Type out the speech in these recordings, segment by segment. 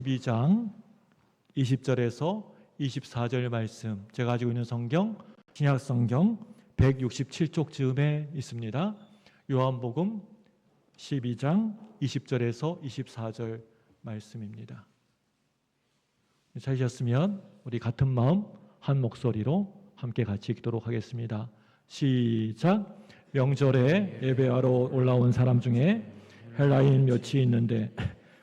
12장 20절에서 24절 말씀, 제가 가지고 있는 성경 신약 성경 167쪽 즈음에 있습니다. 요한복음 12장 20절에서 24절 말씀입니다. 찾으셨으면 우리 같은 마음 한 목소리로 함께 같이 읽도록 하겠습니다. 시작. 명절에 예배하러 올라온 사람 중에 헬라인 몇이 있는데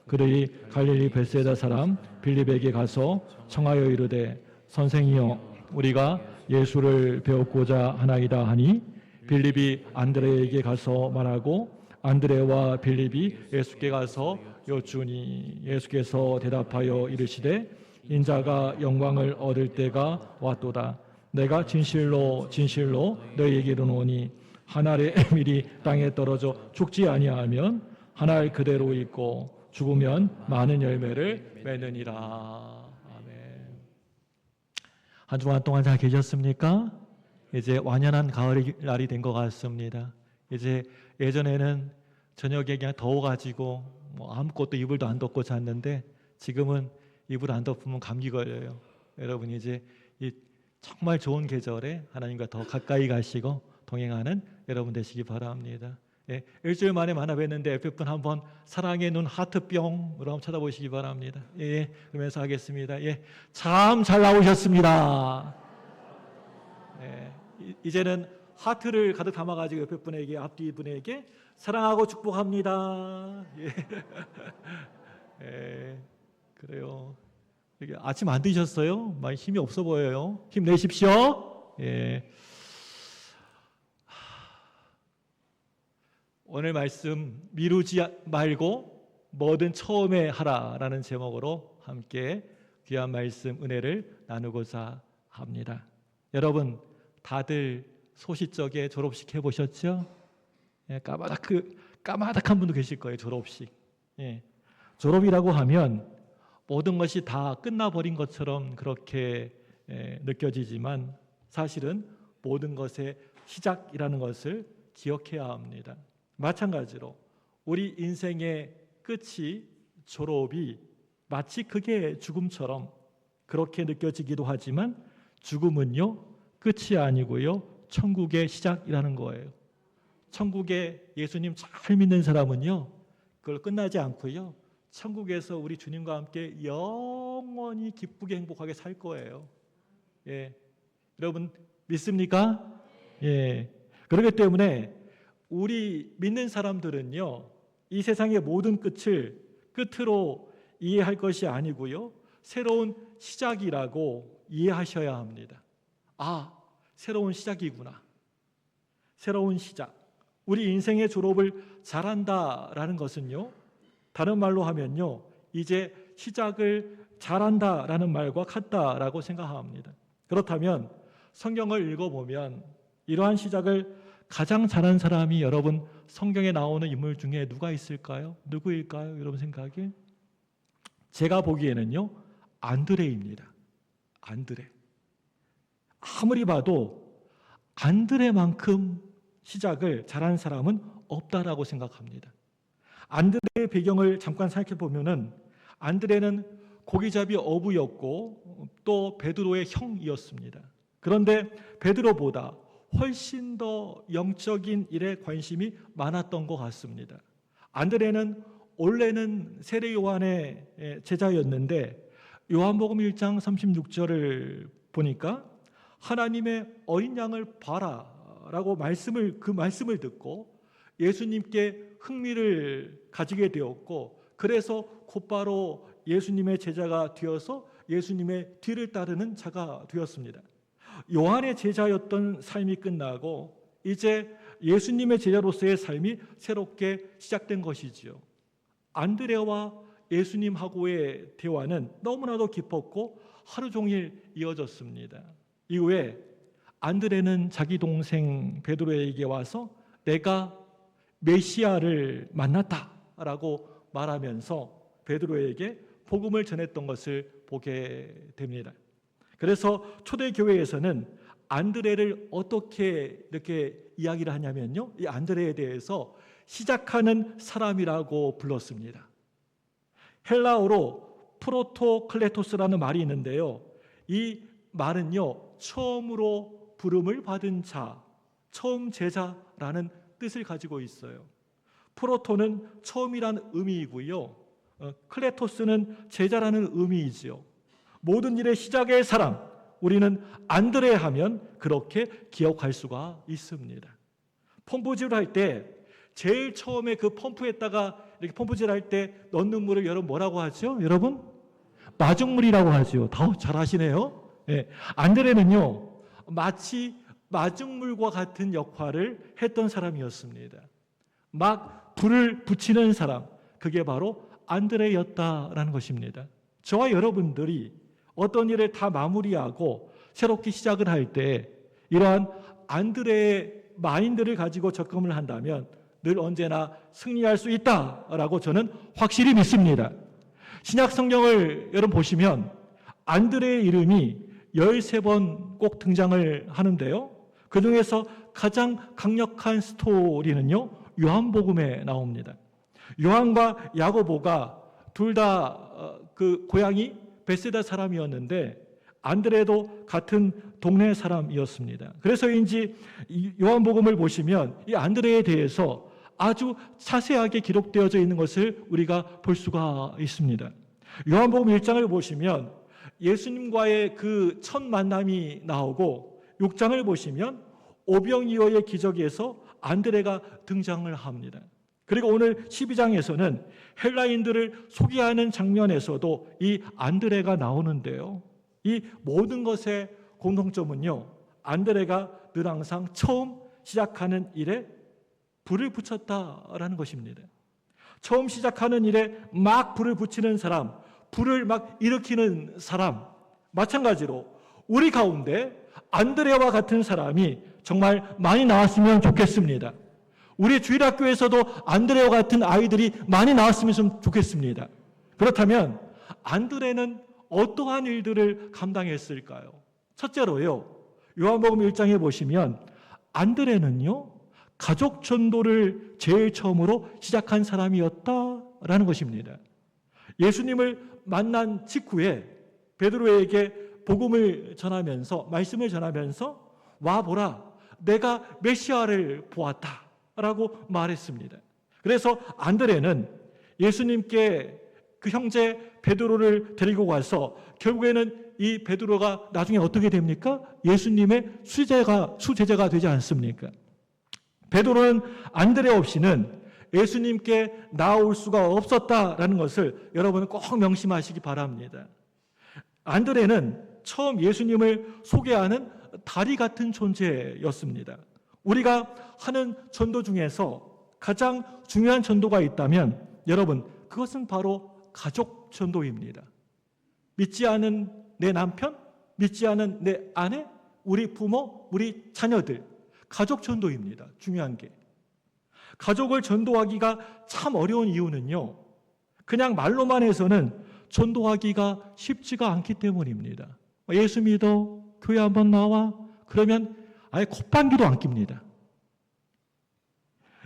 그들이 갈릴리 벳세다 사람 빌립에게 가서 청하여 이르되 선생이여 우리가 예수를 배우고자 하나이다 하니 빌립이 안드레에게 가서 말하고 안드레와 빌립이 예수께 가서 여쭈니 예수께서 대답하여 이르시되 인자가 영광을 얻을 때가 왔도다. 내가 진실로 진실로 너희에게 이르노니 한 알의 밀이 땅에 떨어져 죽지 아니하면 한 알 그대로 있고 죽으면 많은 열매를 맺느니라. 아멘. 한 주간 동안 잘 계셨습니까? 이제 완연한 가을 날이 된 것 같습니다. 이제 예전에는 저녁에 그냥 더워가지고 아무것도 이불도 안 덮고 잤는데 지금은 이불 안 덮으면 감기 걸려요. 여러분 이제 이 정말 좋은 계절에 하나님과 더 가까이 가시고 동행하는 여러분 되시기 바랍니다. 예, 일주일 만에 만나 뵀는데 옆에 분 한번 사랑의 눈 하트뿅으로 한번 쳐다보시기 바랍니다. 예, 그러면서 하겠습니다. 예, 참 잘 나오셨습니다. 예, 이제는 하트를 가득 담아가지고 옆에 분에게 앞뒤 분에게 사랑하고 축복합니다. 예, 예, 그래요. 이게 아침 안 드셨어요? 많이 힘이 없어 보여요. 힘내십시오. 예. 오늘 말씀 미루지 말고 뭐든 처음에 하라라는 제목으로 함께 귀한 말씀 은혜를 나누고자 합니다. 여러분 다들 소시적에 졸업식 해보셨죠? 예, 까마득한 분도 계실 거예요. 졸업식. 예. 졸업이라고 하면 모든 것이 다 끝나버린 것처럼 그렇게 느껴지지만 사실은 모든 것의 시작이라는 것을 기억해야 합니다. 마찬가지로 우리 인생의 끝이 졸업이 마치 그게 죽음처럼 그렇게 느껴지기도 하지만 죽음은요 끝이 아니고요 천국의 시작이라는 거예요. 천국에 예수님 잘 믿는 사람은요 그걸 끝나지 않고요 천국에서 우리 주님과 함께 영원히 기쁘게 행복하게 살 거예요. 예, 여러분 믿습니까? 예, 그렇기 때문에 우리 믿는 사람들은요 이 세상의 모든 끝으로 이해할 것이 아니고요 새로운 시작이라고 이해하셔야 합니다. 아, 새로운 시작이구나. 새로운 시작. 우리 인생의 졸업을 잘한다라는 것은요 다른 말로 하면요 이제 시작을 잘한다라는 말과 같다라고 생각합니다. 그렇다면 성경을 읽어보면 이러한 시작을 가장 잘한 사람이 여러분 성경에 나오는 인물 중에 누가 있을까요? 누구일까요? 여러분 생각에? 제가 보기에는요 안드레입니다. 안드레. 아무리 봐도 안드레만큼 시작을 잘한 사람은 없다라고 생각합니다. 안드레의 배경을 잠깐 생각해 보면은 안드레는 고기잡이 어부였고 또 베드로의 형이었습니다. 그런데 베드로보다 훨씬 더 영적인 일에 관심이 많았던 것 같습니다. 안드레는 원래는 세례 요한의 제자였는데 요한복음 1장 36절을 보니까 하나님의 어린 양을 봐라 라고 그 말씀을 듣고 예수님께 흥미를 가지게 되었고 그래서 곧바로 예수님의 제자가 되어서 예수님의 뒤를 따르는 자가 되었습니다. 요한의 제자였던 삶이 끝나고 이제 예수님의 제자로서의 삶이 새롭게 시작된 것이지요. 안드레와 예수님하고의 대화는 너무나도 깊었고 하루 종일 이어졌습니다. 이후에 안드레는 자기 동생 베드로에게 와서 내가 메시아를 만났다라고 말하면서 베드로에게 복음을 전했던 것을 보게 됩니다. 그래서 초대교회에서는 안드레를 어떻게 이렇게 이야기를 하냐면요 이 안드레에 대해서 시작하는 사람이라고 불렀습니다. 헬라어로 프로토클레토스라는 말이 있는데요. 이 말은요, 처음으로 부름을 받은 자, 처음 제자라는 뜻을 가지고 있어요. 프로토는 처음이라는 의미이고요. 클레토스는 제자라는 의미이지요. 모든 일의 시작의 사람, 우리는 안드레 하면 그렇게 기억할 수가 있습니다. 펌프질을 할 때 제일 처음에 그 펌프에다가 이렇게 펌프질 할 때 넣는 물을 여러분 뭐라고 하죠? 여러분? 마중물이라고 하죠. 다 잘 아시네요. 네. 안드레는요, 마치 마중물과 같은 역할을 했던 사람이었습니다. 막 불을 붙이는 사람, 그게 바로 안드레였다라는 것입니다. 저와 여러분들이 어떤 일을 다 마무리하고 새롭게 시작을 할 때 이러한 안드레의 마인드를 가지고 접근을 한다면 늘 언제나 승리할 수 있다라고 저는 확실히 믿습니다. 신약 성경을 여러분 보시면 안드레의 이름이 13번 꼭 등장을 하는데요. 그 중에서 가장 강력한 스토리는요, 요한복음에 나옵니다. 요한과 야고보가 둘 다 그 고향이 베세다 사람이었는데 안드레도 같은 동네 사람이었습니다. 그래서인지 요한복음을 보시면 이 안드레에 대해서 아주 자세하게 기록되어져 있는 것을 우리가 볼 수가 있습니다. 요한복음 1장을 보시면 예수님과의 그 첫 만남이 나오고 6장을 보시면 오병이어의 기적에서 안드레가 등장을 합니다. 그리고 오늘 12장에서는 헬라인들을 소개하는 장면에서도 이 안드레가 나오는데요. 이 모든 것의 공통점은요, 안드레가 늘 항상 처음 시작하는 일에 불을 붙였다라는 것입니다. 처음 시작하는 일에 막 불을 붙이는 사람, 불을 막 일으키는 사람, 마찬가지로 우리 가운데 안드레와 같은 사람이 정말 많이 나왔으면 좋겠습니다. 우리 주일학교에서도 안드레와 같은 아이들이 많이 나왔으면 좋겠습니다. 그렇다면 안드레는 어떠한 일들을 감당했을까요? 첫째로요, 요한복음 1장에 보시면 안드레는요, 가족 전도를 제일 처음으로 시작한 사람이었다라는 것입니다. 예수님을 만난 직후에 베드로에게 복음을 전하면서, 말씀을 전하면서 와보라, 내가 메시아를 보았다 라고 말했습니다. 그래서 안드레는 예수님께 그 형제 베드로를 데리고 가서 결국에는 이 베드로가 나중에 어떻게 됩니까? 예수님의 수제자가 되지 않습니까? 베드로는 안드레 없이는 예수님께 나올 수가 없었다라는 것을 여러분은 꼭 명심하시기 바랍니다. 안드레는 처음 예수님을 소개하는 다리 같은 존재였습니다. 우리가 하는 전도 중에서 가장 중요한 전도가 있다면 여러분, 그것은 바로 가족 전도입니다. 믿지 않은 내 남편, 믿지 않은 내 아내, 우리 부모, 우리 자녀들, 가족 전도입니다. 중요한 게. 가족을 전도하기가 참 어려운 이유는요, 그냥 말로만 해서는 전도하기가 쉽지가 않기 때문입니다. 예수 믿어, 교회 한번 나와, 그러면 아예 콧방귀도 안 낍니다.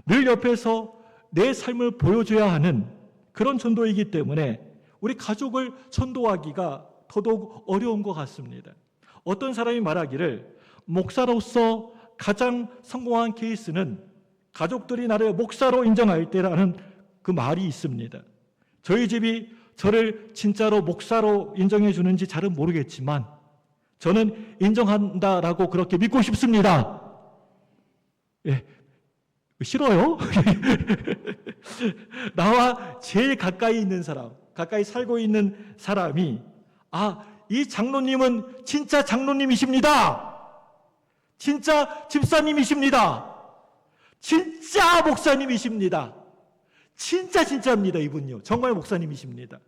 늘 옆에서 내 삶을 보여줘야 하는 그런 전도이기 때문에 우리 가족을 전도하기가 더더욱 어려운 것 같습니다. 어떤 사람이 말하기를 목사로서 가장 성공한 케이스는 가족들이 나를 목사로 인정할 때라는 그 말이 있습니다. 저희 집이 저를 진짜로 목사로 인정해 주는지 잘은 모르겠지만 저는 인정한다라고 그렇게 믿고 싶습니다. 예, 싫어요? 나와 제일 가까이 있는 사람, 가까이 살고 있는 사람이 이 장로님은 진짜 장로님이십니다. 진짜 집사님이십니다. 진짜 목사님이십니다. 진짜입니다. 이분요. 정말 목사님이십니다.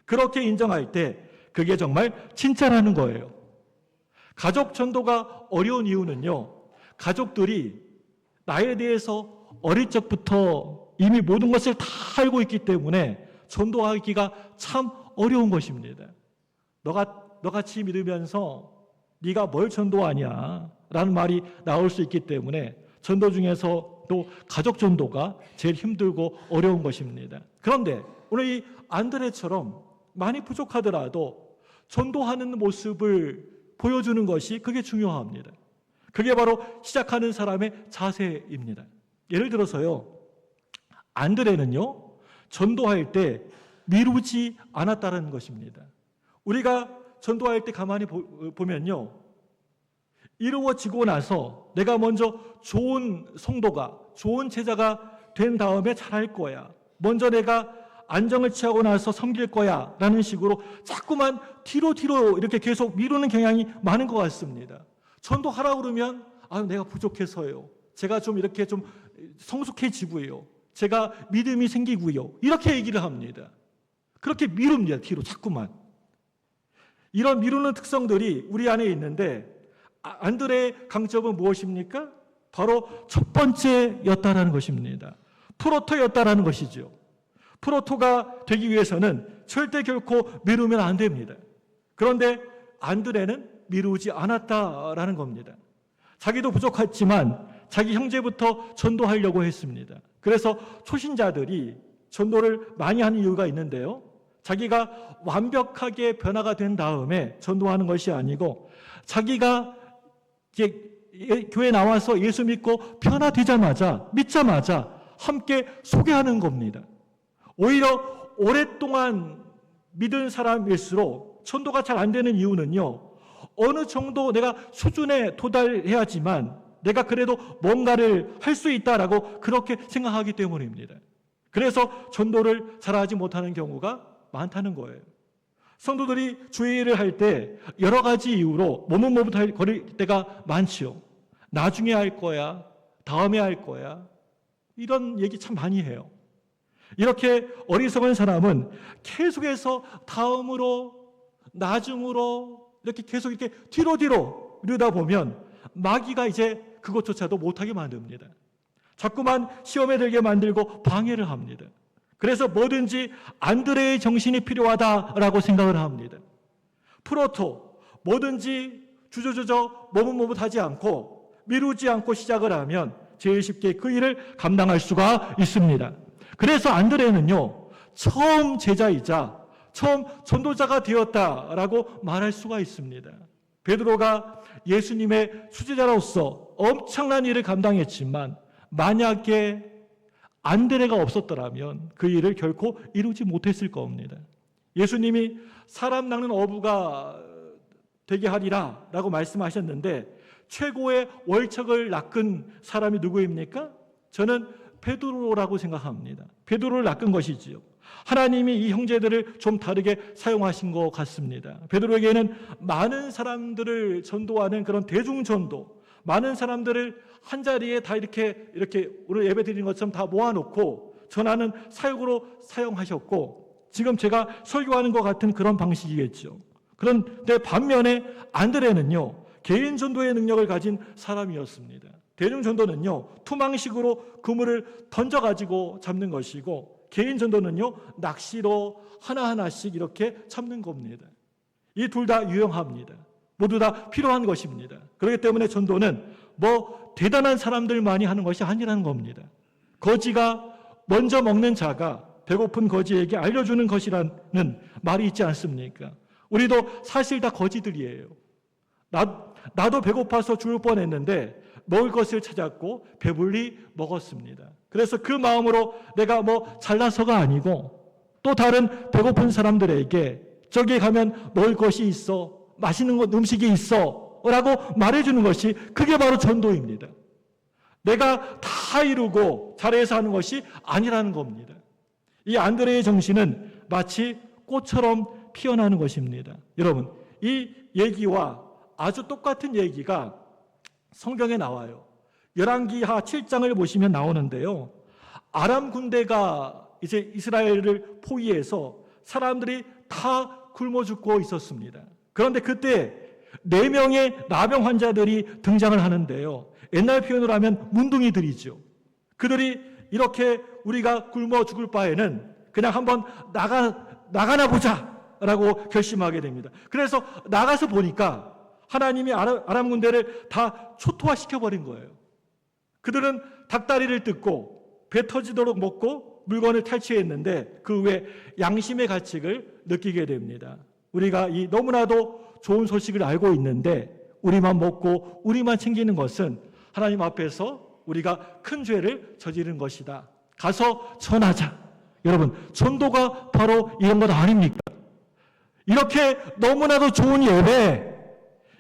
그렇게 인정할 때 그게 정말 진짜라는 거예요. 가족 전도가 어려운 이유는요, 가족들이 나에 대해서 어릴 적부터 이미 모든 것을 다 알고 있기 때문에 전도하기가 참 어려운 것입니다. 너같이 믿으면서 네가 뭘 전도하냐 라는 말이 나올 수 있기 때문에 전도 중에서도 가족 전도가 제일 힘들고 어려운 것입니다. 그런데 오늘 이 안드레처럼 많이 부족하더라도 전도하는 모습을 보여주는 것이 그게 중요합니다. 그게 바로 시작하는 사람의 자세입니다. 예를 들어서요, 안드레는요, 전도할 때 미루지 않았다는 것입니다. 우리가 전도할 때 가만히 보면요, 이루어지고 나서 내가 먼저 좋은 성도가, 좋은 제자가 된 다음에 잘할 거야, 먼저 내가 안정을 취하고 나서 섬길 거야 라는 식으로 자꾸만 뒤로 이렇게 계속 미루는 경향이 많은 것 같습니다. 전도하라고 그러면 내가 부족해서요, 제가 좀 이렇게 좀 성숙해지고요, 제가 믿음이 생기고요, 이렇게 얘기를 합니다. 그렇게 미룹니다. 뒤로 자꾸만. 이런 미루는 특성들이 우리 안에 있는데, 안드레의 강점은 무엇입니까? 바로 첫 번째였다라는 것입니다. 프로토였다라는 것이죠. 프로토가 되기 위해서는 절대 결코 미루면 안 됩니다. 그런데 안드레는 미루지 않았다라는 겁니다. 자기도 부족했지만 자기 형제부터 전도하려고 했습니다. 그래서 초신자들이 전도를 많이 하는 이유가 있는데요, 자기가 완벽하게 변화가 된 다음에 전도하는 것이 아니고, 자기가 이제 교회 나와서 예수 믿고 변화되자마자, 믿자마자 함께 소개하는 겁니다. 오히려 오랫동안 믿은 사람일수록 전도가 잘 안 되는 이유는요, 어느 정도 내가 수준에 도달해야지만 내가 그래도 뭔가를 할 수 있다라고 그렇게 생각하기 때문입니다. 그래서 전도를 잘하지 못하는 경우가 많다는 거예요. 성도들이 주일을 할 때 여러 가지 이유로 머뭇거릴 때가 많지요. 나중에 할 거야, 다음에 할 거야, 이런 얘기 참 많이 해요. 이렇게 어리석은 사람은 계속해서 다음으로, 나중으로 이렇게 계속 이렇게 뒤로 이러다 보면 마귀가 이제 그것조차도 못하게 만듭니다. 자꾸만 시험에 들게 만들고 방해를 합니다. 그래서 뭐든지 안드레의 정신이 필요하다라고 생각을 합니다. 프로토, 뭐든지 주저주저 머뭇머뭇하지 않고 미루지 않고 시작을 하면 제일 쉽게 그 일을 감당할 수가 있습니다. 그래서 안드레는요, 처음 제자이자 처음 전도자가 되었다라고 말할 수가 있습니다. 베드로가 예수님의 수제자로서 엄청난 일을 감당했지만 만약에 안드레가 없었더라면 그 일을 결코 이루지 못했을 겁니다. 예수님이 사람 낚는 어부가 되게 하리라 라고 말씀하셨는데, 최고의 월척을 낚은 사람이 누구입니까? 저는 베드로라고 생각합니다. 베드로를 낚은 것이지요. 하나님이 이 형제들을 좀 다르게 사용하신 것 같습니다. 베드로에게는 많은 사람들을 전도하는 그런 대중전도, 많은 사람들을 한자리에 다 이렇게 오늘 예배 드리는 것처럼 다 모아놓고 전하는 사역으로 사용하셨고, 지금 제가 설교하는 것 같은 그런 방식이겠죠. 그런데 반면에 안드레는요, 개인 전도의 능력을 가진 사람이었습니다. 대중 전도는요, 투망식으로 그물을 던져가지고 잡는 것이고, 개인 전도는요, 낚시로 하나하나씩 이렇게 잡는 겁니다. 이 둘 다 유용합니다. 모두 다 필요한 것입니다. 그렇기 때문에 전도는 뭐 대단한 사람들만이 하는 것이 아니라는 겁니다. 거지가 먼저 먹는 자가 배고픈 거지에게 알려주는 것이라는 말이 있지 않습니까? 우리도 사실 다 거지들이에요. 나도 배고파서 죽을 뻔했는데 먹을 것을 찾았고 배불리 먹었습니다. 그래서 그 마음으로 내가 뭐 잘나서가 아니고, 또 다른 배고픈 사람들에게 저기 가면 먹을 것이 있어, 맛있는 음식이 있어 라고 말해주는 것이, 그게 바로 전도입니다. 내가 다 이루고 잘해서 하는 것이 아니라는 겁니다. 이 안드레의 정신은 마치 꽃처럼 피어나는 것입니다. 여러분, 이 얘기와 아주 똑같은 얘기가 성경에 나와요. 열왕기하 7장을 보시면 나오는데요, 아람 군대가 이제 이스라엘을 포위해서 사람들이 다 굶어 죽고 있었습니다. 그런데 그때 4명의 나병 환자들이 등장을 하는데요, 옛날 표현으로 하면 문둥이들이죠. 그들이 이렇게 우리가 굶어 죽을 바에는 그냥 한번 나가나 보자 라고 결심하게 됩니다. 그래서 나가서 보니까 하나님이 아람 군대를 다 초토화시켜버린 거예요. 그들은 닭다리를 뜯고 배 터지도록 먹고 물건을 탈취했는데 그 후에 양심의 가책을 느끼게 됩니다. 우리가 이 너무나도 좋은 소식을 알고 있는데 우리만 먹고 우리만 챙기는 것은 하나님 앞에서 우리가 큰 죄를 저지른 것이다. 가서 전하자. 여러분, 전도가 바로 이런 것 아닙니까? 이렇게 너무나도 좋은 예배,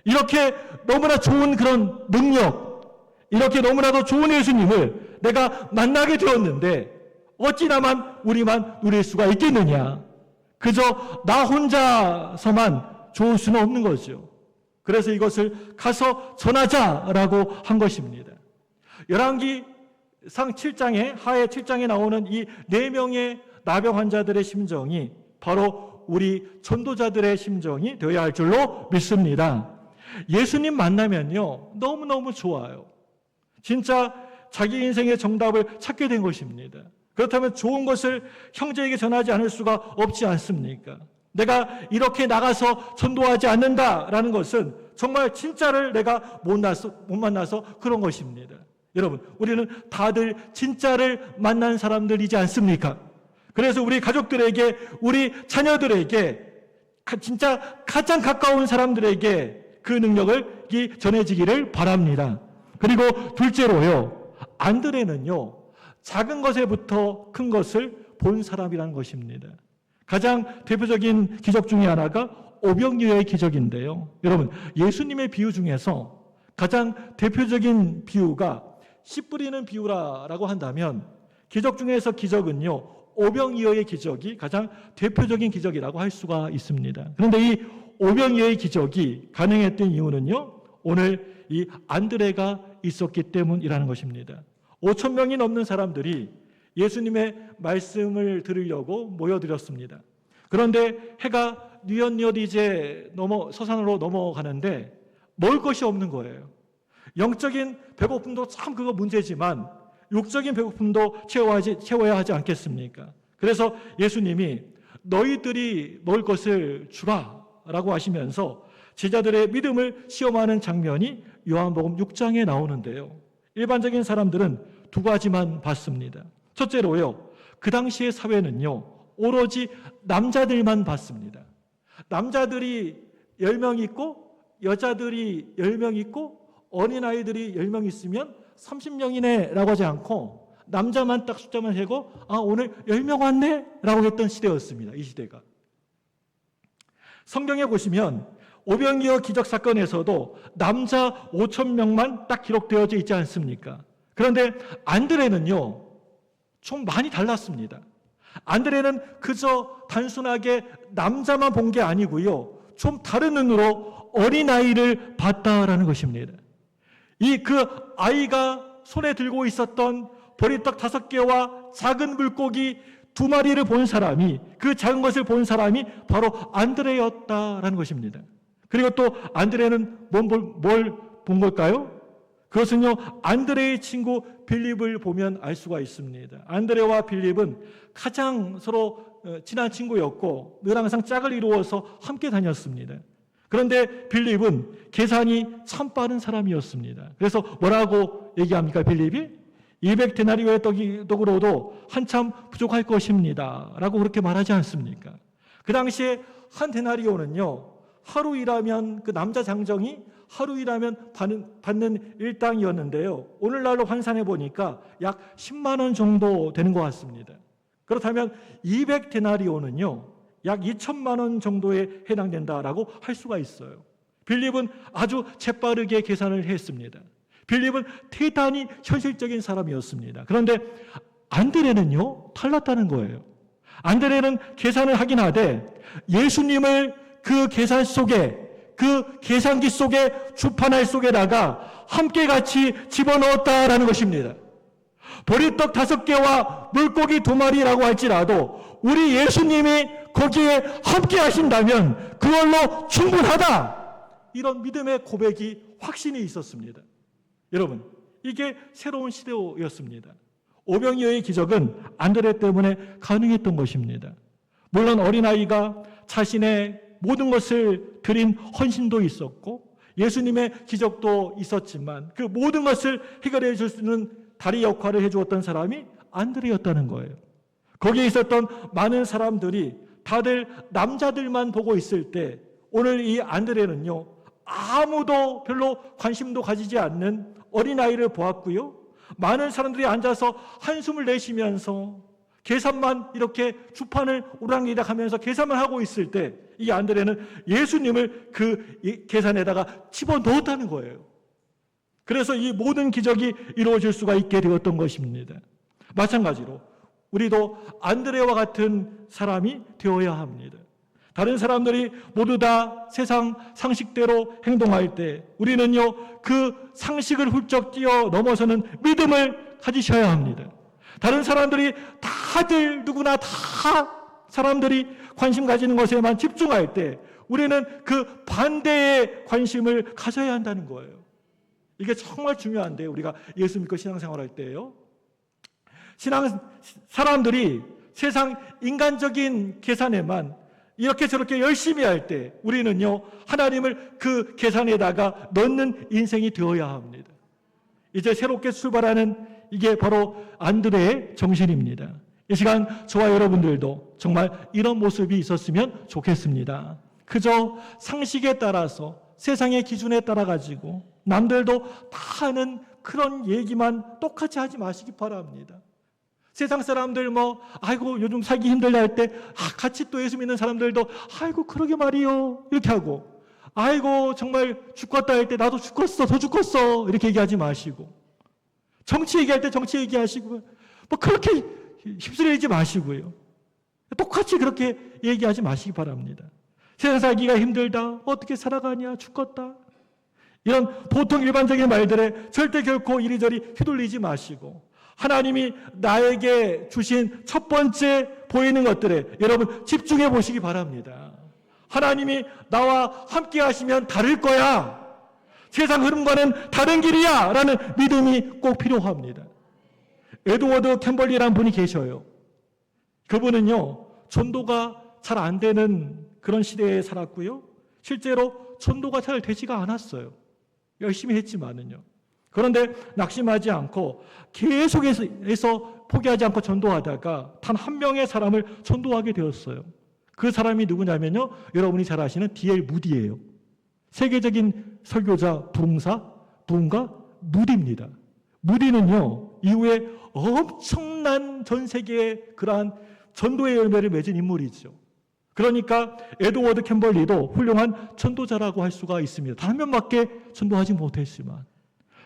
이렇게 너무나 좋은 그런 능력, 이렇게 너무나도 좋은 예수님을 내가 만나게 되었는데 어찌 나만 우리만 누릴 수가 있겠느냐. 그저 나 혼자서만 좋을 수는 없는 거죠. 그래서 이것을 가서 전하자라고 한 것입니다. 열왕기상 7장에 하해 7장에 나오는 이 4명의 나병 환자들의 심정이 바로 우리 전도자들의 심정이 되어야 할 줄로 믿습니다. 예수님 만나면요 너무너무 좋아요. 진짜 자기 인생의 정답을 찾게 된 것입니다. 그렇다면 좋은 것을 형제에게 전하지 않을 수가 없지 않습니까? 내가 이렇게 나가서 전도하지 않는다라는 것은 정말 진짜를 내가 못 만나서 그런 것입니다. 여러분, 우리는 다들 진짜를 만난 사람들이지 않습니까? 그래서 우리 가족들에게, 우리 자녀들에게, 진짜 가장 가까운 사람들에게 그 능력을 전해지기를 바랍니다. 그리고 둘째로요, 안드레는요 작은 것에부터 큰 것을 본 사람이라는 것입니다. 가장 대표적인 기적 중에 하나가 오병이어의 기적인데요. 여러분, 예수님의 비유 중에서 가장 대표적인 비유가 씨 뿌리는 비유라고 한다면 기적 중에서 기적은요 오병이어의 기적이 가장 대표적인 기적이라고 할 수가 있습니다. 그런데 이 오병이어의 기적이 가능했던 이유는요 오늘 이 안드레가 있었기 때문이라는 것입니다. 5,000명이 넘는 사람들이 예수님의 말씀을 들으려고 모여들었습니다. 그런데 해가 뉘엿뉘엿 이제 서산으로 넘어가는데 먹을 것이 없는 거예요. 영적인 배고픔도 참 그거 문제지만 육적인 배고픔도 채워야 하지 않겠습니까? 그래서 예수님이 너희들이 먹을 것을 주라 라고 하시면서 제자들의 믿음을 시험하는 장면이 요한복음 6장에 나오는데요. 일반적인 사람들은 2가지만 봤습니다. 첫째로요, 그 당시의 사회는요 오로지 남자들만 봤습니다. 남자들이 10명 있고 여자들이 10명 있고 어린아이들이 10명 있으면 30명이네 라고 하지 않고 남자만 딱 숫자만 세고 오늘 10명 왔네 라고 했던 시대였습니다. 이 시대가. 성경에 보시면 오병이어 기적 사건에서도 남자 5,000명만 딱 기록되어져 있지 않습니까? 그런데 안드레는요 좀 많이 달랐습니다. 안드레는 그저 단순하게 남자만 본 게 아니고요 좀 다른 눈으로 어린아이를 봤다라는 것입니다. 그 아이가 손에 들고 있었던 보리떡 5개와 작은 물고기 2마리를 본 사람이, 그 작은 것을 본 사람이 바로 안드레였다라는 것입니다. 그리고 또 안드레는 뭘 본 걸까요? 그것은요 안드레의 친구 빌립을 보면 알 수가 있습니다. 안드레와 빌립은 가장 서로 친한 친구였고 늘 항상 짝을 이루어서 함께 다녔습니다. 그런데 빌립은 계산이 참 빠른 사람이었습니다. 그래서 뭐라고 얘기합니까? 빌립이 200데나리오의 떡으로도 한참 부족할 것입니다 라고 그렇게 말하지 않습니까? 그 당시에 한 데나리오는요 하루 일하면, 그 남자 장정이 하루 일하면 받는 일당이었는데요 오늘날로 환산해 보니까 약 10만 원 정도 되는 것 같습니다. 그렇다면 200데나리오는요 약 2천만 원 정도에 해당된다라고 할 수가 있어요. 빌립은 아주 재빠르게 계산을 했습니다. 빌립은 대단히 현실적인 사람이었습니다. 그런데 안드레는요 달랐다는 거예요. 안드레는 계산을 하긴 하되 예수님을 그 계산 속에, 그 계산기 속에, 주판알 속에다가 함께 같이 집어넣었다라는 것입니다. 보리떡 5개와 물고기 2마리라고 할지라도 우리 예수님이 거기에 함께 하신다면 그걸로 충분하다, 이런 믿음의 고백이 확신이 있었습니다. 여러분, 이게 새로운 시대였습니다. 오병이어의 기적은 안드레 때문에 가능했던 것입니다. 물론 어린아이가 자신의 모든 것을 드린 헌신도 있었고 예수님의 기적도 있었지만 그 모든 것을 해결해 줄 수 있는 다리 역할을 해주었던 사람이 안드레였다는 거예요. 거기에 있었던 많은 사람들이 다들 남자들만 보고 있을 때 오늘 이 안드레는요, 아무도 별로 관심도 가지지 않는 어린아이를 보았고요. 많은 사람들이 앉아서 한숨을 내쉬면서 계산만 이렇게 주판을 오랑이락 하면서 계산만 하고 있을 때 이 안드레는 예수님을 그 계산에다가 집어넣었다는 거예요. 그래서 이 모든 기적이 이루어질 수가 있게 되었던 것입니다. 마찬가지로 우리도 안드레와 같은 사람이 되어야 합니다. 다른 사람들이 모두 다 세상 상식대로 행동할 때 우리는요, 그 상식을 훌쩍 뛰어넘어서는 믿음을 가지셔야 합니다. 다른 사람들이 다들 누구나 다 사람들이 관심 가지는 것에만 집중할 때 우리는 그 반대의 관심을 가져야 한다는 거예요. 이게 정말 중요한데, 우리가 예수 믿고 신앙생활할 때요, 사람들이 세상 인간적인 계산에만 이렇게 저렇게 열심히 할 때 우리는요, 하나님을 그 계산에다가 넣는 인생이 되어야 합니다. 이제 새롭게 출발하는 이게 바로 안드레의 정신입니다. 이 시간 저와 여러분들도 정말 이런 모습이 있었으면 좋겠습니다. 그저 상식에 따라서 세상의 기준에 따라 가지고 남들도 다 하는 그런 얘기만 똑같이 하지 마시기 바랍니다. 세상 사람들 아이고 요즘 살기 힘들다 할 때 같이 또 예수 믿는 사람들도 아이고 그러게 말이요 이렇게 하고, 아이고 정말 죽겠다 할 때 나도 죽겠어 더 죽겠어 이렇게 얘기하지 마시고, 정치 얘기할 때 정치 얘기하시고 그렇게 휩쓸리지 마시고요. 똑같이 그렇게 얘기하지 마시기 바랍니다. 세상 살기가 힘들다, 어떻게 살아가냐, 죽겠다, 이런 보통 일반적인 말들에 절대 결코 이리저리 휘둘리지 마시고, 하나님이 나에게 주신 첫 번째 보이는 것들에 여러분 집중해 보시기 바랍니다. 하나님이 나와 함께 하시면 다를 거야, 세상 흐름과는 다른 길이야 라는 믿음이 꼭 필요합니다. 에드워드 캠벌리라는 분이 계셔요. 그분은요, 전도가 잘 안 되는 그런 시대에 살았고요, 실제로 전도가 잘 되지가 않았어요. 열심히 했지만은요. 그런데 낙심하지 않고 계속해서 포기하지 않고 전도하다가 단 한 명의 사람을 전도하게 되었어요. 그 사람이 누구냐면요, 여러분이 잘 아시는 D.L. 무디예요. 세계적인 설교자, 부흥가 무디입니다. 무디는요, 이후에 엄청난 전 세계의 그러한 전도의 열매를 맺은 인물이죠. 그러니까 에드워드 캠벌리도 훌륭한 전도자라고 할 수가 있습니다. 단 한 명밖에 전도하지 못했지만,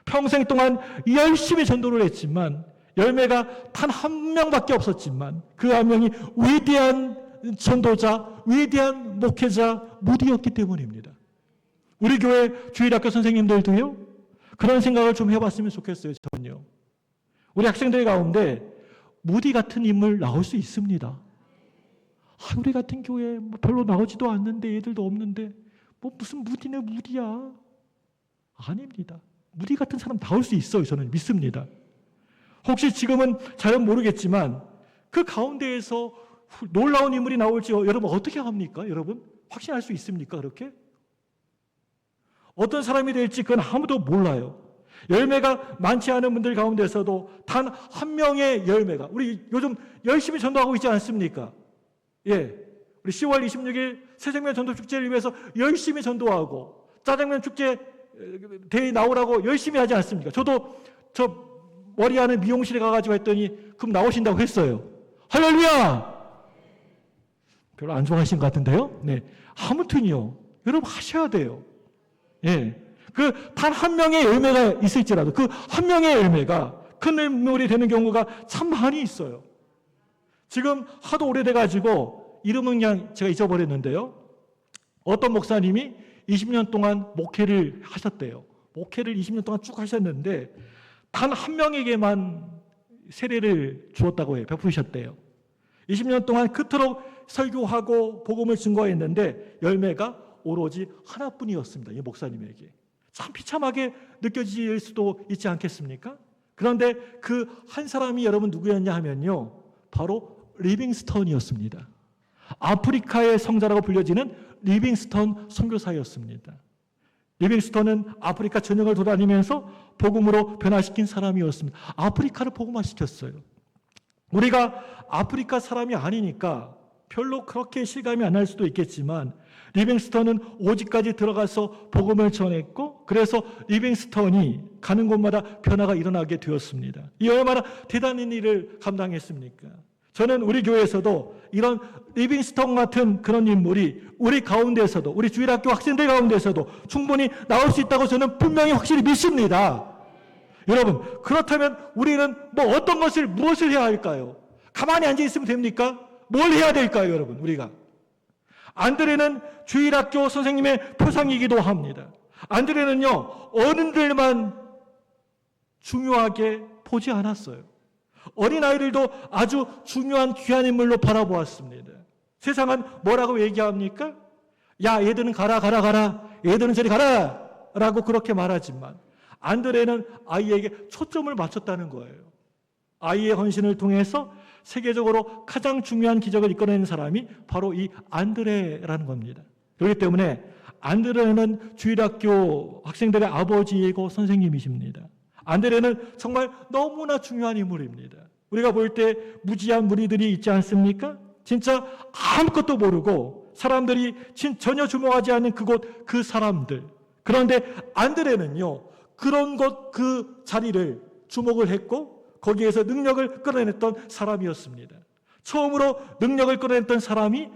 평생 동안 열심히 전도를 했지만 열매가 단 한 명밖에 없었지만 그 한 명이 위대한 전도자, 위대한 목회자 무디였기 때문입니다. 우리 교회 주일학교 선생님들도요, 그런 생각을 좀 해봤으면 좋겠어요. 저는요, 우리 학생들 가운데 무디 같은 인물 나올 수 있습니다. 우리 같은 교회 별로 나오지도 않는데, 애들도 없는데 무슨 무디네 무디야. 아닙니다. 무디 같은 사람 나올 수 있어요. 저는 믿습니다. 혹시 지금은 잘 모르겠지만 그 가운데에서 놀라운 인물이 나올지 여러분 어떻게 합니까? 여러분 확신할 수 있습니까? 그렇게? 어떤 사람이 될지 그건 아무도 몰라요. 열매가 많지 않은 분들 가운데서도 단 한 명의 열매가, 우리 요즘 열심히 전도하고 있지 않습니까? 예, 우리 10월 26일 새생명 전도축제를 위해서 열심히 전도하고 짜장면 축제 대회 나오라고 열심히 하지 않습니까? 저도 저 머리하는 미용실에 가가지고 했더니 그럼 나오신다고 했어요. 할렐루야! 별로 안 좋아하신 것 같은데요? 네, 아무튼요, 여러분 하셔야 돼요. 예, 그 단 한 명의 열매가 있을지라도 그 한 명의 열매가 큰 인물이 되는 경우가 참 많이 있어요. 지금 하도 오래돼가지고 이름은 그냥 제가 잊어버렸는데요, 어떤 목사님이 20년 동안 목회를 하셨대요. 목회를 20년 동안 쭉 하셨는데 단 한 명에게만 세례를 주었다고 해요. 베푸셨대요. 20년 동안 그토록 설교하고 복음을 증거했는데 열매가 오로지 하나뿐이었습니다. 이 목사님에게. 참 비참하게 느껴질 수도 있지 않겠습니까? 그런데 그 한 사람이 여러분 누구였냐 하면요, 바로 리빙스턴이었습니다. 아프리카의 성자라고 불려지는 리빙스턴 선교사였습니다. 리빙스턴은 아프리카 전역을 돌아다니면서 복음으로 변화시킨 사람이었습니다. 아프리카를 복음화시켰어요. 우리가 아프리카 사람이 아니니까 별로 그렇게 실감이 안 날 수도 있겠지만 리빙스턴은 오지까지 들어가서 복음을 전했고 그래서 리빙스턴이 가는 곳마다 변화가 일어나게 되었습니다. 이 얼마나 대단한 일을 감당했습니까? 저는 우리 교회에서도 이런 리빙스턴 같은 그런 인물이 우리 가운데에서도 우리 주일학교 학생들 가운데에서도 충분히 나올 수 있다고 저는 분명히 확실히 믿습니다. 여러분, 그렇다면 우리는 어떤 것을 무엇을 해야 할까요? 가만히 앉아 있으면 됩니까? 뭘 해야 될까요, 여러분? 우리가 안드레는 주일학교 선생님의 표상이기도 합니다. 안드레는요, 어른들만 중요하게 보지 않았어요. 어린아이들도 아주 중요한 귀한 인물로 바라보았습니다. 세상은 뭐라고 얘기합니까? 야, 얘들은 가라. 얘들은 저리 가라. 라고 그렇게 말하지만 안드레는 아이에게 초점을 맞췄다는 거예요. 아이의 헌신을 통해서 세계적으로 가장 중요한 기적을 이끌어낸 사람이 바로 이 안드레라는 겁니다. 그렇기 때문에 안드레는 주일학교 학생들의 아버지이고 선생님이십니다. 안드레는 정말 너무나 중요한 인물입니다. 우리가 볼 때 무지한 무리들이 있지 않습니까? 진짜 아무것도 모르고 사람들이 전혀 주목하지 않는 그곳 그 사람들. 그런데 안드레는요, 그런 그 자리를 주목을 했고 거기에서 능력을 끌어냈던 사람이었습니다. 처음으로 능력을 끌어냈던 사람이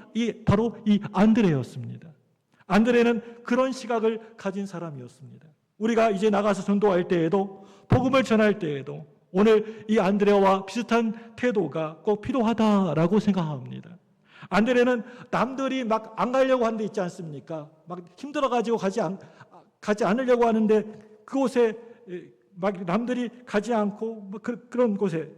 바로 이 안드레였습니다. 안드레는 그런 시각을 가진 사람이었습니다. 우리가 이제 나가서 전도할 때에도 복음을 전할 때에도 오늘 이 안드레와 비슷한 태도가 꼭 필요하다라고 생각합니다. 안드레는 남들이 막 안 가려고 하는 데 있지 않습니까? 막 힘들어가지고 가지 않으려고 하는데 그곳에 막 남들이 가지 않고 그런 곳에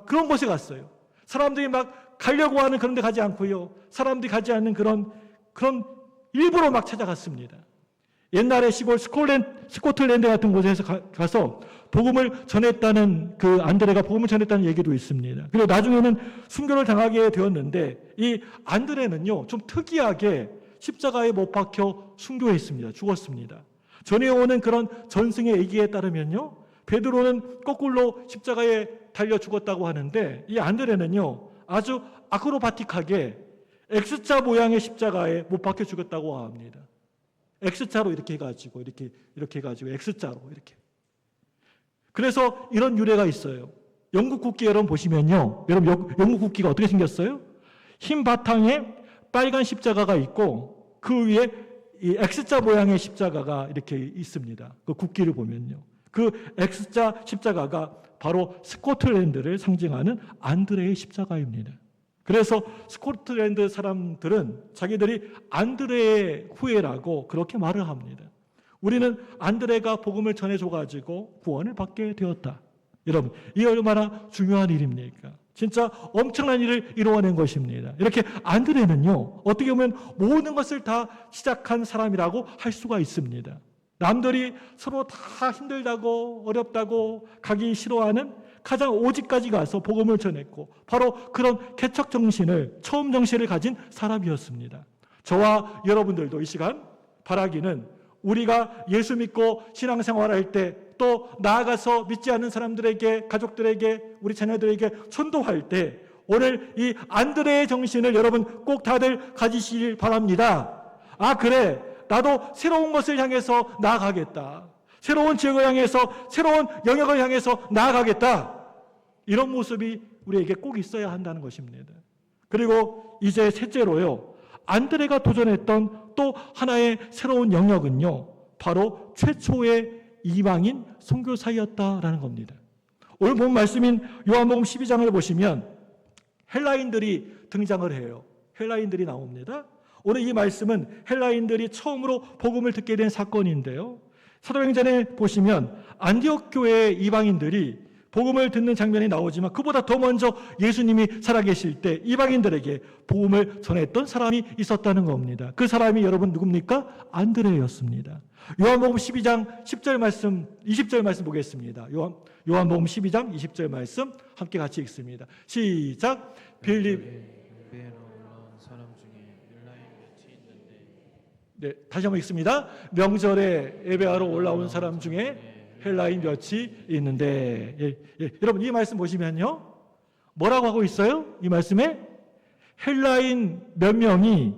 그런 곳에 갔어요. 사람들이 막 가려고 하는 그런 데 가지 않고요. 사람들이 가지 않는 그런 일부러 막 찾아갔습니다. 옛날에 시골 스코틀랜드 같은 곳에서 가서 복음을 전했다는 그 안드레가 복음을 전했다는 얘기도 있습니다. 그리고 나중에는 순교를 당하게 되었는데 이 안드레는요, 좀 특이하게 십자가에 못 박혀 순교했습니다. 죽었습니다. 전해 오는 그런 전승의 얘기에 따르면요, 베드로는 거꾸로 십자가에 달려 죽었다고 하는데 이 안드레는요, 아주 아크로바틱하게 X자 모양의 십자가에 못 박혀 죽었다고 합니다. X자로 이렇게 해가지고 이렇게 해가지고 X자로 이렇게. 그래서 이런 유래가 있어요. 영국 국기 여러분 보시면요, 여러분 영국 국기가 어떻게 생겼어요? 흰 바탕에 빨간 십자가가 있고 그 위에 이 X자 모양의 십자가가 이렇게 있습니다. 그 국기를 보면요. 그 X자 십자가가 바로 스코틀랜드를 상징하는 안드레의 십자가입니다. 그래서 스코틀랜드 사람들은 자기들이 안드레의 후예라고 그렇게 말을 합니다. 우리는 안드레가 복음을 전해줘가지고 구원을 받게 되었다. 여러분, 이게 얼마나 중요한 일입니까? 진짜 엄청난 일을 이루어낸 것입니다. 이렇게 안드레는요, 어떻게 보면 모든 것을 다 시작한 사람이라고 할 수가 있습니다. 남들이 서로 다 힘들다고 어렵다고 가기 싫어하는 가장 오직까지 가서 복음을 전했고 바로 그런 개척 정신을, 처음 정신을 가진 사람이었습니다. 저와 여러분들도 이 시간 바라기는 우리가 예수 믿고 신앙생활할 때 또 나아가서 믿지 않는 사람들에게, 가족들에게, 우리 자녀들에게 전도할 때 오늘 이 안드레의 정신을 여러분 꼭 다들 가지시길 바랍니다. 아, 그래, 나도 새로운 것을 향해서 나아가겠다. 새로운 지역을 향해서, 새로운 영역을 향해서 나아가겠다. 이런 모습이 우리에게 꼭 있어야 한다는 것입니다. 그리고 이제 셋째로요, 안드레가 도전했던 또 하나의 새로운 영역은요, 바로 최초의 이방인 선교사였다라는 겁니다. 오늘 본 말씀인 요한복음 12장을 보시면 헬라인들이 등장을 해요. 헬라인들이 나옵니다. 오늘 이 말씀은 헬라인들이 처음으로 복음을 듣게 된 사건인데요. 사도행전에 보시면 안디옥 교회의 이방인들이 복음을 듣는 장면이 나오지만 그보다 더 먼저 예수님이 살아계실 때 이방인들에게 복음을 전했던 사람이 있었다는 겁니다. 그 사람이 여러분 누굽니까? 안드레였습니다. 요한복음 12장 10절 말씀, 20절 말씀 보겠습니다. 요한복음 12장 20절 말씀 함께 같이 읽습니다. 시작. 네, 다시 한번 읽습니다. 명절에 예배하러 올라온 사람 중에 헬라인 몇이 있는데, 여러분 이 말씀 보시면요, 뭐라고 하고 있어요? 이 말씀에 헬라인 몇 명이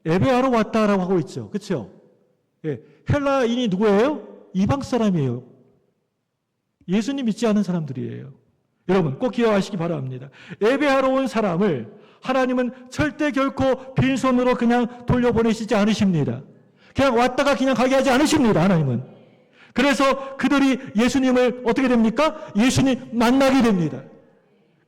예배하러 왔다라고 하고 있죠. 그렇죠? 예, 헬라인이 누구예요? 이방 사람이에요. 예수님 믿지 않은 사람들이에요. 여러분 꼭 기억하시기 바랍니다. 예배하러 온 사람을 하나님은 절대 결코 빈손으로 그냥 돌려보내시지 않으십니다. 그냥 왔다가 그냥 가게 하지 않으십니다. 하나님은. 그래서 그들이 예수님을 어떻게 됩니까? 예수님 만나게 됩니다.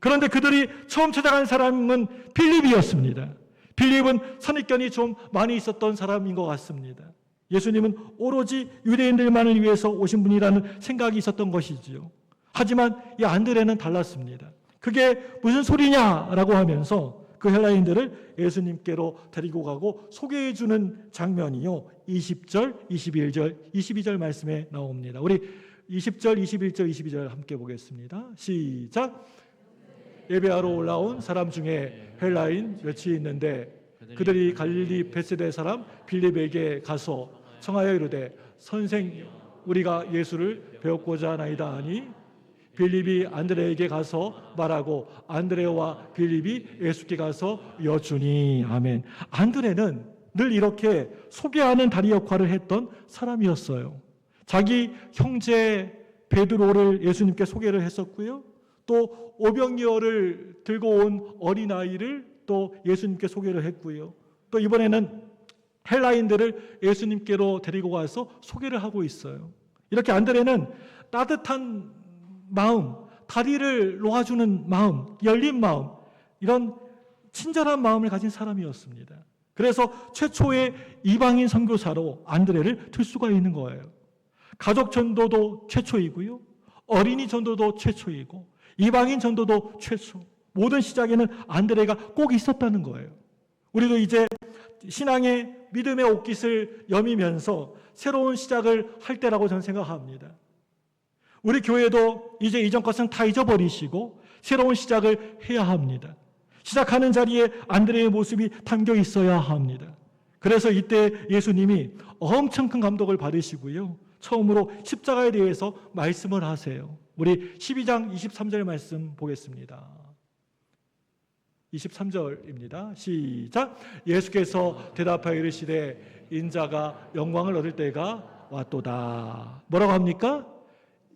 그런데 그들이 처음 찾아간 사람은 빌립이었습니다. 빌립은 선입견이 좀 많이 있었던 사람인 것 같습니다. 예수님은 오로지 유대인들만을 위해서 오신 분이라는 생각이 있었던 것이지요. 하지만 이 안드레는 달랐습니다. 그게 무슨 소리냐라고 하면서 그 헬라인들을 예수님께로 데리고 가고 소개해 주는 장면이요. 20절, 21절, 22절 말씀에 나옵니다. 우리 20절, 21절, 22절 함께 보겠습니다. 시작. 예배하러 올라온 사람 중에 헬라인 몇이 있는데 그들이 갈릴리 베세다 사람 빌립에게 가서 청하여 이르되 선생 우리가 예수를 배웠고자 하나이다 하니 빌립이 안드레에게 가서 말하고 안드레와 빌립이 예수께 가서 여쭈니. 아멘. 안드레는 늘 이렇게 소개하는 다리 역할을 했던 사람이었어요. 자기 형제 베드로를 예수님께 소개를 했었고요. 또 오병이어를 들고 온 어린아이를 또 예수님께 소개를 했고요. 또 이번에는 헬라인들을 예수님께로 데리고 가서 소개를 하고 있어요. 이렇게 안드레는 따뜻한 마음, 다리를 놓아주는 마음, 열린 마음, 이런 친절한 마음을 가진 사람이었습니다. 그래서 최초의 이방인 선교사로 안드레를 들 수가 있는 거예요. 가족 전도도 최초이고요. 어린이 전도도 최초이고 이방인 전도도 최초. 모든 시작에는 안드레가 꼭 있었다는 거예요. 우리도 이제 신앙의 믿음의 옷깃을 여미면서 새로운 시작을 할 때라고 저는 생각합니다. 우리 교회도 이제 이전 것은 다 잊어버리시고 새로운 시작을 해야 합니다. 시작하는 자리에 안드레의 모습이 담겨 있어야 합니다. 그래서 이때 예수님이 엄청 큰 감동을 받으시고요. 처음으로 십자가에 대해서 말씀을 하세요. 우리 12장 23절 말씀 보겠습니다. 23절입니다. 시작. 예수께서 대답하여 이르시되 인자가 영광을 얻을 때가 왔도다. 뭐라고 합니까?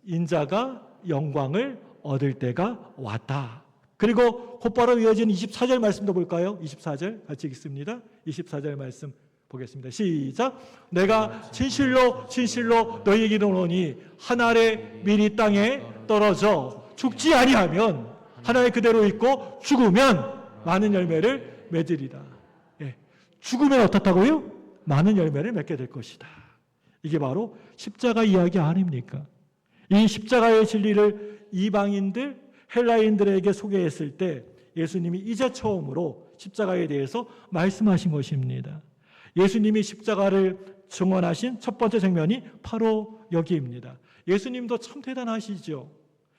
인자가 영광을 얻을 때가 왔다. 그리고 곧바로 이어진 24절 말씀도 볼까요? 24절 같이 읽습니다. 24절 말씀 보겠습니다. 시작. 내가 진실로 진실로 너희에게 이르노니 한 알의 밀이 땅에 떨어져 죽지 아니하면 한 알 그대로 있고 죽으면 많은 열매를 맺으리라. 예. 죽으면 어떻다고요? 많은 열매를 맺게 될 것이다. 이게 바로 십자가 이야기 아닙니까? 이 십자가의 진리를 이방인들, 헬라인들에게 소개했을 때 예수님이 이제 처음으로 십자가에 대해서 말씀하신 것입니다. 예수님이 십자가를 증언하신 첫 번째 장면이 바로 여기입니다. 예수님도 참 대단하시죠.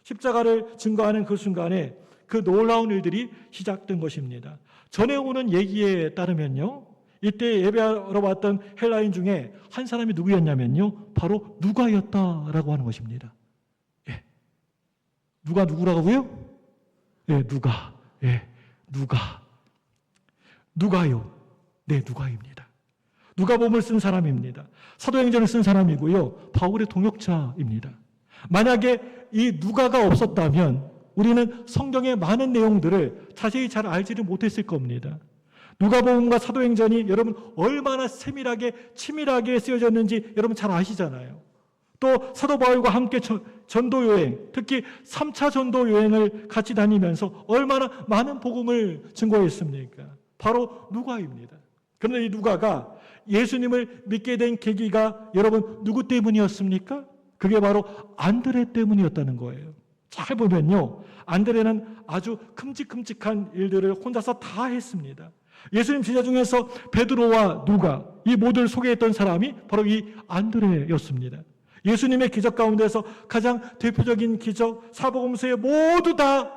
십자가를 증거하는 그 순간에 그 놀라운 일들이 시작된 것입니다. 전해오는 얘기에 따르면요, 이때 예배하러 왔던 헬라인 중에 한 사람이 누구였냐면요, 바로 누가였다라고 하는 것입니다. 예. 누가 누구라고요? 예, 누가. 예, 누가. 누가요? 네, 누가입니다. 누가복음을 쓴 사람입니다. 사도행전을 쓴 사람이고요. 바울의 동역자입니다. 만약에 이 누가가 없었다면 우리는 성경의 많은 내용들을 자세히 잘 알지를 못했을 겁니다. 누가복음과 사도행전이 여러분 얼마나 세밀하게 치밀하게 쓰여졌는지 여러분 잘 아시잖아요. 또 사도 바울과 함께 전도 여행, 특히 3차 전도 여행을 같이 다니면서 얼마나 많은 복음을 증거했습니까? 바로 누가입니다. 그런데 이 누가가 예수님을 믿게 된 계기가 여러분 누구 때문이었습니까? 그게 바로 안드레 때문이었다는 거예요. 잘 보면요, 안드레는 아주 큼직큼직한 일들을 혼자서 다 했습니다. 예수님 제자 중에서 베드로와 누가, 이 모두를 소개했던 사람이 바로 이 안드레였습니다. 예수님의 기적 가운데서 가장 대표적인 기적, 사복음서에 모두 다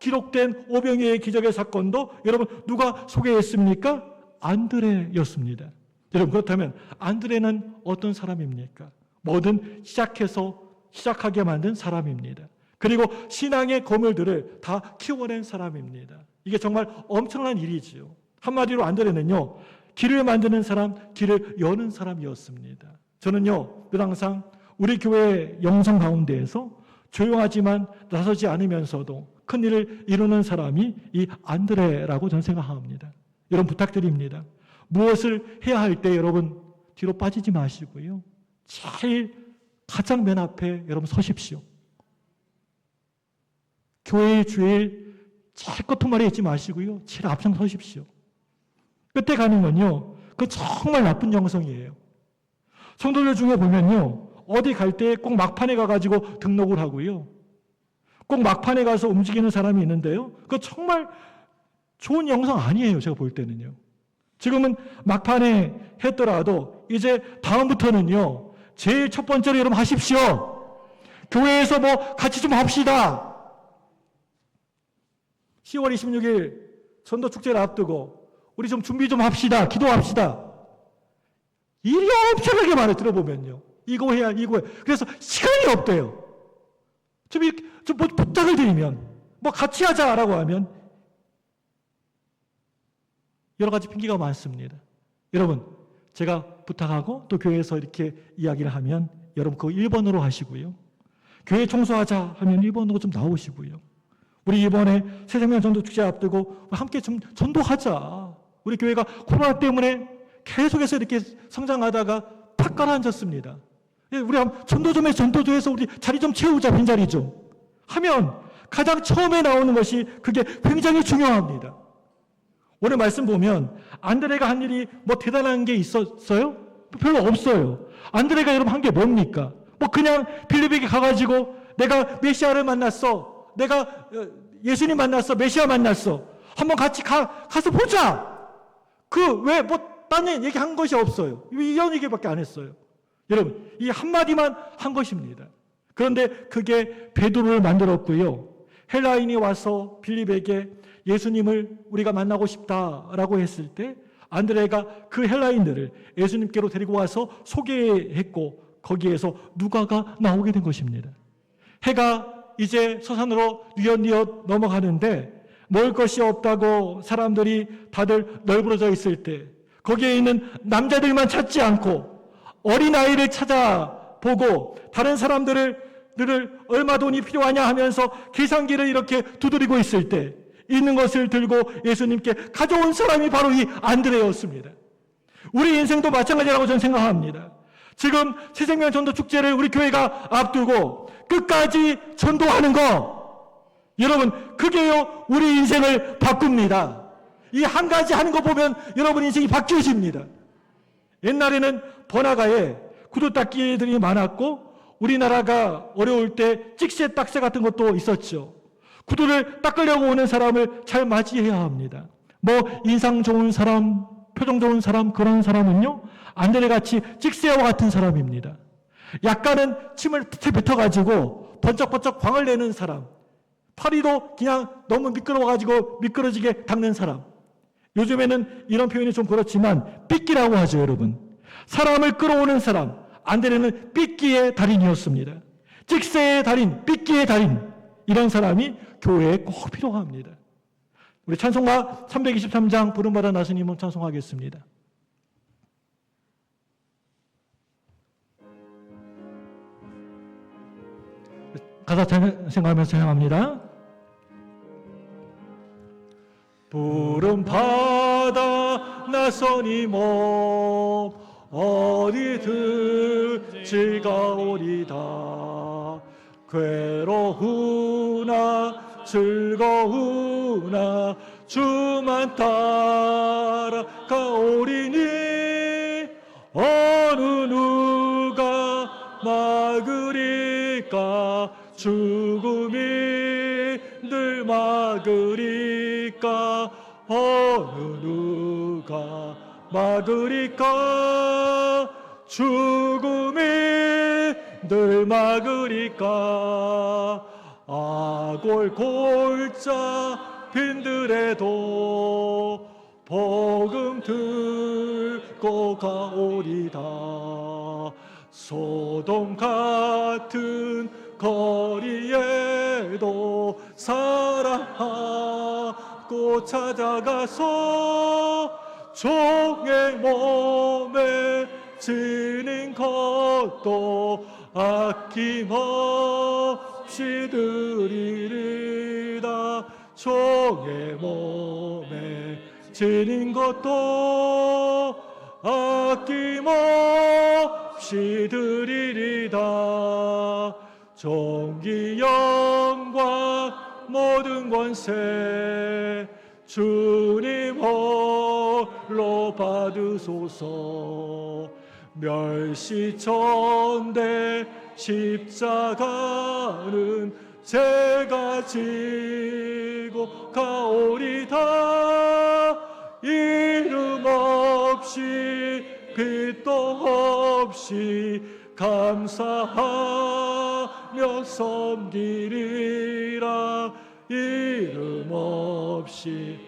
기록된 오병이어의 기적의 사건도 여러분 누가 소개했습니까? 안드레였습니다. 여러분 그렇다면 안드레는 어떤 사람입니까? 뭐든 시작하게 만든 사람입니다. 그리고 신앙의 거물들을 다 키워낸 사람입니다. 이게 정말 엄청난 일이지요. 한마디로 안드레는요, 길을 만드는 사람, 길을 여는 사람이었습니다. 저는요, 늘 항상 우리 교회 영성 가운데에서 조용하지만 나서지 않으면서도 큰 일을 이루는 사람이 이 안드레라고 저는 생각합니다. 여러분 부탁드립니다. 무엇을 해야 할 때 여러분 뒤로 빠지지 마시고요. 가장 맨 앞에 여러분 서십시오. 교회의 주일 제일 끝머리에 있지 마시고요. 제일 앞장 서십시오. 끝에 가는 건요, 그 정말 나쁜 영성이에요. 성도들 중에 보면요, 어디 갈 때 꼭 막판에 가가지고 등록을 하고요. 꼭 막판에 가서 움직이는 사람이 있는데요. 그거 정말 좋은 영성 아니에요. 제가 볼 때는요. 지금은 막판에 했더라도 이제 다음부터는요, 제일 첫 번째로 여러분 하십시오. 교회에서 뭐 같이 좀 합시다. 10월 26일 전도 축제를 앞두고 우리 좀 준비 좀 합시다. 기도합시다. 일이 엄청나게 많아요. 들어보면요. 이거 해야 이거 해. 그래서 시간이 없대요. 좀 뭐 부탁을 드리면 뭐 같이 하자라고 하면 여러 가지 핑계가 많습니다. 여러분 제가 부탁하고 또 교회에서 이렇게 이야기를 하면 여러분 그거 1번으로 하시고요. 교회 청소하자 하면 1번으로 좀 나오시고요. 우리 이번에 새생명 전도축제 앞두고 함께 좀 전도하자. 우리 교회가 코로나 때문에 계속해서 이렇게 성장하다가 팍 가라앉았습니다. 우리 전도조에서 우리 자리 좀 채우자, 빈자리 좀 하면 가장 처음에 나오는 것이 그게 굉장히 중요합니다. 오늘 말씀 보면 안드레가 한 일이 뭐 대단한 게 있었어요? 별로 없어요. 안드레가 여러분 한 게 뭡니까? 뭐 그냥 빌립에게 가가지고 내가 메시아를 만났어. 내가 예수님 만났어. 메시아 만났어. 한번 같이 가서 보자. 왜 뭐 딴 얘기한 것이 없어요. 이런 얘기밖에 안 했어요. 여러분 이 한마디만 한 것입니다. 그런데 그게 베드로를 만들었고요. 헬라인이 와서 빌립에게 예수님을 우리가 만나고 싶다라고 했을 때 안드레가 그 헬라인들을 예수님께로 데리고 와서 소개했고 거기에서 누가가 나오게 된 것입니다. 해가 이제 서산으로 뉘엿뉘엿 넘어가는데 먹을 것이 없다고 사람들이 다들 널브러져 있을 때 거기에 있는 남자들만 찾지 않고 어린아이를 찾아보고 다른 사람들을 얼마 돈이 필요하냐 하면서 계산기를 이렇게 두드리고 있을 때 있는 것을 들고 예수님께 가져온 사람이 바로 이 안드레였습니다. 우리 인생도 마찬가지라고 저는 생각합니다. 지금 새생명 전도 축제를 우리 교회가 앞두고 끝까지 전도하는 거 여러분 그게요 우리 인생을 바꿉니다. 이 한 가지 하는 거 보면 여러분 인생이 바뀌어집니다. 옛날에는 번화가에 구두 닦이들이 많았고 우리나라가 어려울 때 찍새 딱새 같은 것도 있었죠. 구두를 닦으려고 오는 사람을 잘 맞이해야 합니다. 뭐 인상 좋은 사람, 표정 좋은 사람 그런 사람은요 안드레같이 찍새와 같은 사람입니다. 약간은 침을 뱉어가지고 번쩍번쩍 광을 내는 사람, 파리도 그냥 너무 미끄러워가지고 미끄러지게 닦는 사람. 요즘에는 이런 표현이 좀 그렇지만 삐끼라고 하죠 여러분. 사람을 끌어오는 사람, 안드레는 삐끼의 달인이었습니다. 찍새의 달인, 삐끼의 달인, 이런 사람이 교회에 꼭 필요합니다. 우리 찬송가 323장 부름받아 나서님은 찬송하겠습니다. 가사 생각하면서 향합니다. 부름받아 나서니 몸 어디든지 가오리다. 괴로우나 즐거우나 주만 따라 가오리니 어느 누가 막으리까. 죽음이 늘 막으리까. 어느 누가 막으리까. 죽음이 늘 막으리까. 아골 골짜 빈들에도 복음 듣고 가오리다. 소돔 같은 거리에 오늘도 사랑하고 찾아가서 종의 몸에 지닌 것도 아낌없이 드리리다. 종의 몸에 지닌 것도 아낌없이 드리리다. 존귀 영광 모든 권세 주님 홀로 받으소서. 멸시천대 십자가는 제가 지고 가오리다. 이름 없이 빛도 없이 감사하며 섬기리라. 이름 없이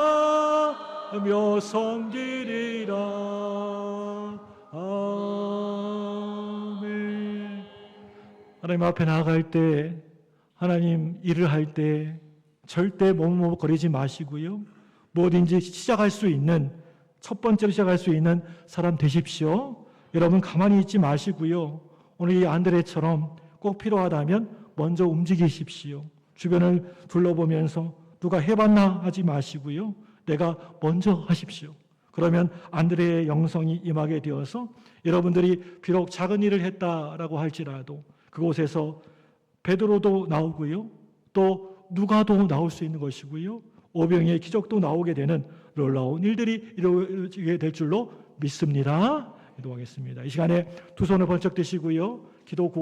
감사하며 섬기리라. 아멘. 하나님 앞에 나아갈 때, 하나님 일을 할 때 절대 머뭇거리지 마시고요. 뭐든지 시작할 수 있는, 첫 번째로 시작할 수 있는 사람 되십시오. 여러분 가만히 있지 마시고요. 오늘 이 안드레처럼 꼭 필요하다면 먼저 움직이십시오. 주변을 둘러보면서 누가 해봤나 하지 마시고요. 내가 먼저 하십시오. 그러면 안드레의 영성이 임하게 되어서 여러분들이 비록 작은 일을 했다라고 할지라도 그곳에서 베드로도 나오고요. 또 누가도 나올 수 있는 것이고요. 오병이의 기적도 나오게 되는 놀라운 일들이 이루어지게 될 줄로 믿습니다. 기도하겠습니다. 이 시간에 두 손을 번쩍 드시고요. 기도